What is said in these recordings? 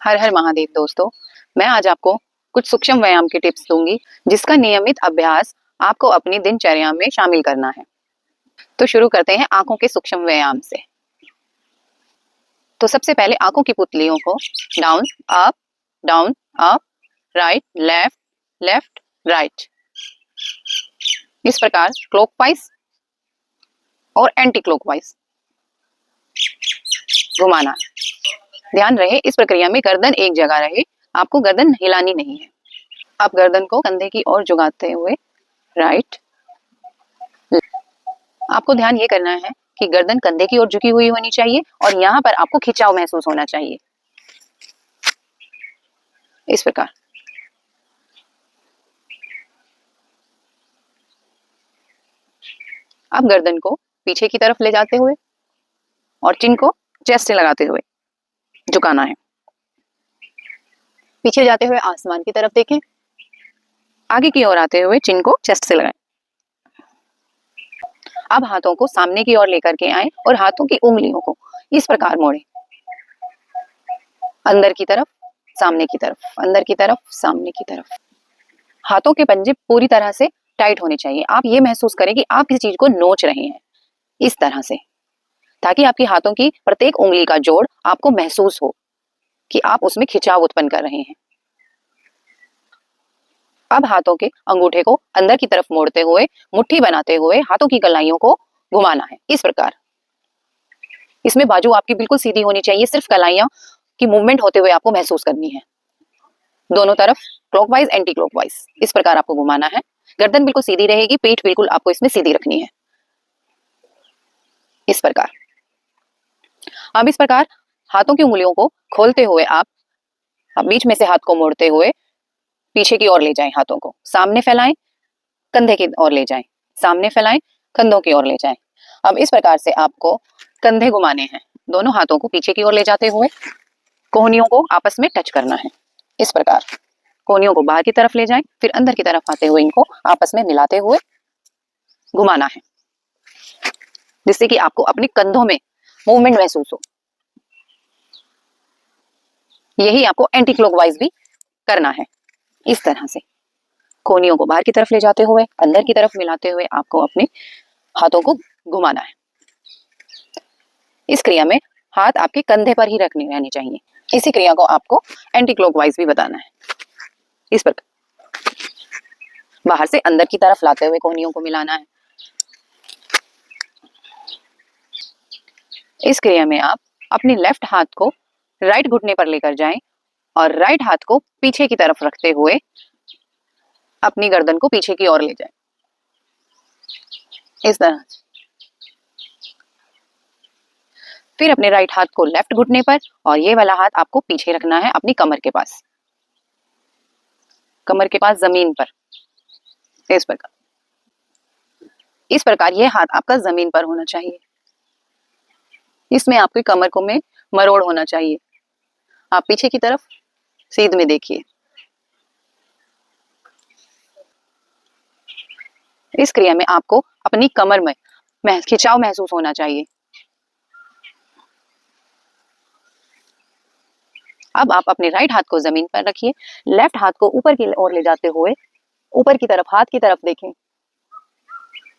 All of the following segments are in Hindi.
हर हर महादेव दोस्तों, मैं आज आपको कुछ सूक्ष्म व्यायाम की टिप्स दूंगी जिसका नियमित अभ्यास आपको अपनी दिनचर्या में शामिल करना है। तो शुरू करते हैं आंखों के सूक्ष्म व्यायाम से। तो सबसे पहले आंखों की पुतलियों को down up, right left, left right, इस प्रकार क्लॉकवाइज और एंटी क्लॉकवाइज घुमाना है। ध्यान रहे इस प्रक्रिया में गर्दन एक जगह रहे, आपको गर्दन हिलानी नहीं है। आप गर्दन को कंधे की ओर झुकाते हुए राइट, आपको ध्यान ये करना है कि गर्दन कंधे की ओर झुकी हुई होनी चाहिए और यहाँ पर आपको खिंचाव महसूस होना चाहिए, इस प्रकार। अब गर्दन को पीछे की तरफ ले जाते हुए और चिन को चेस्ट से लगाते हुए झुकाना है। पीछे जाते हुए आसमान की तरफ देखें, आगे की ओर आते हुए चिन को चेस्ट से लगाएं। अब हाथों को सामने की ओर लेकर के आएं और हाथों की उंगलियों को इस प्रकार मोड़ें, अंदर की तरफ, सामने की तरफ, अंदर की तरफ, सामने की तरफ। हाथों के पंजे पूरी तरह से टाइट होने चाहिए। आप ये महसूस करें कि आप किसी चीज को नोच रहे हैं इस तरह से, ताकि आपकी हाथों की प्रत्येक उंगली का जोड़ आपको महसूस हो कि आप उसमें खिंचाव उत्पन्न कर रहे हैं। अब हाथों के अंगूठे को अंदर की तरफ मोड़ते हुए मुट्ठी बनाते हुए हाथों की कलाइयों को घुमाना है, इस प्रकार। इसमें बाजू आपकी बिल्कुल सीधी होनी चाहिए, सिर्फ कलाइयां की मूवमेंट होते हुए आपको महसूस करनी है। दोनों तरफ क्लॉकवाइज एंटी क्लॉकवाइज, इस प्रकार आपको घुमाना है। गर्दन बिल्कुल सीधी रहेगी, पीठ बिल्कुल आपको इसमें सीधी रखनी है, इस प्रकार। अब इस प्रकार हाथों की उंगलियों को खोलते हुए आप बीच में से हाथ को मोड़ते हुए पीछे की ओर ले जाएं, हाथों को सामने फैलाएं, कंधे की ओर ले जाएं, सामने फैलाएं, कंधों की ओर ले जाएं। अब इस प्रकार से आपको कंधे घुमाने हैं। दोनों हाथों को पीछे की ओर ले जाते हुए कोहनियों को आपस में टच करना है, इस प्रकार। कोहनियों को बाहर की तरफ ले जाएं, फिर अंदर की तरफ आते हुए इनको आपस में मिलाते हुए घुमाना है, जिससे कि आपको अपने कंधों में मूवमेंट महसूस हो। यही आपको एंटी क्लॉकवाइज भी करना है, इस तरह से। कोहनियों को बाहर की तरफ ले जाते हुए अंदर की तरफ मिलाते हुए आपको अपने हाथों को घुमाना है। इस क्रिया में हाथ आपके कंधे पर ही रखने रहने चाहिए। इसी क्रिया को आपको एंटी क्लॉकवाइज भी बताना है, इस प्रकार। बाहर से अंदर की तरफ लाते हुए कोहनियों को मिलाना है। इस क्रिया में आप अपने लेफ्ट हाथ को राइट घुटने पर लेकर जाएं और राइट हाथ को पीछे की तरफ रखते हुए अपनी गर्दन को पीछे की ओर ले जाएं, इस तरह से। फिर अपने राइट हाथ को लेफ्ट घुटने पर और ये वाला हाथ आपको पीछे रखना है, अपनी कमर के पास, कमर के पास जमीन पर, इस प्रकार। इस प्रकार ये हाथ आपका जमीन पर होना चाहिए। इसमें आपकी कमर को में मरोड़ होना चाहिए। आप पीछे की तरफ सीध में देखिए। इस क्रिया में आपको अपनी कमर में खिंचाव महसूस होना चाहिए। अब आप अपने राइट हाथ को जमीन पर रखिए, लेफ्ट हाथ को ऊपर की ओर ले जाते हुए ऊपर की तरफ, हाथ की तरफ देखें,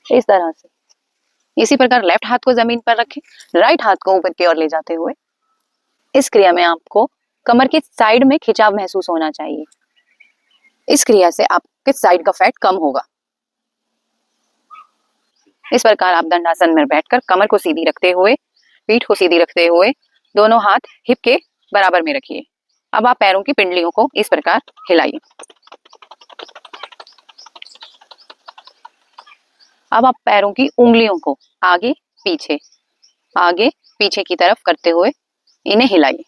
इस तरह से। इसी प्रकार लेफ्ट हाथ को जमीन पर रखें, राइट हाथ को ऊपर की ओर ले जाते हुए। इस क्रिया में आपको कमर के साइड में खिंचाव महसूस होना चाहिए। इस क्रिया से आपके साइड का फैट कम होगा। इस प्रकार आप दंडासन में बैठकर कमर को सीधी रखते हुए, पीठ को सीधी रखते हुए दोनों हाथ हिप के बराबर में रखिए। अब आप पैरों की पिंडलियों को इस प्रकार हिलाइए। अब आप पैरों की उंगलियों को आगे पीछे की तरफ करते हुए इन्हें हिलाइए।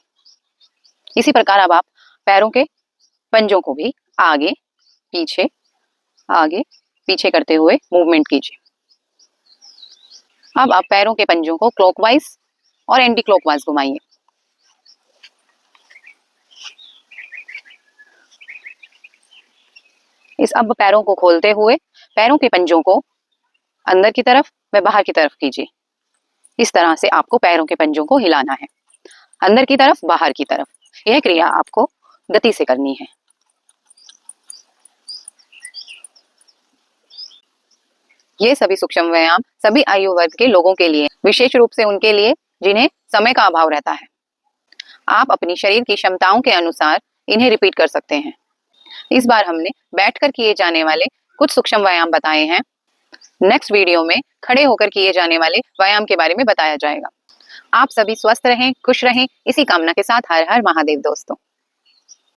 इसी प्रकार अब आप पैरों के पंजों को भी आगे पीछे करते हुए मूवमेंट कीजिए। अब आप पैरों के पंजों को क्लॉकवाइज और एंटी क्लॉकवाइज घुमाइए। अब पैरों को खोलते हुए पैरों के पंजों को अंदर की तरफ व बाहर की तरफ कीजिए। इस तरह से आपको पैरों के पंजों को हिलाना है, अंदर की तरफ, बाहर की तरफ। यह क्रिया आपको गति से करनी है। ये सभी सूक्ष्म व्यायाम सभी आयु वर्ग के लोगों के लिए, विशेष रूप से उनके लिए जिन्हें समय का अभाव रहता है। आप अपनी शरीर की क्षमताओं के अनुसार इन्हें रिपीट कर सकते हैं। इस बार हमने बैठकर किए जाने वाले कुछ सूक्ष्म व्यायाम बताए हैं। नेक्स्ट वीडियो में खड़े होकर किए जाने वाले व्यायाम के बारे में बताया जाएगा। आप सभी स्वस्थ रहें, खुश रहें, इसी कामना के साथ हर हर महादेव दोस्तों।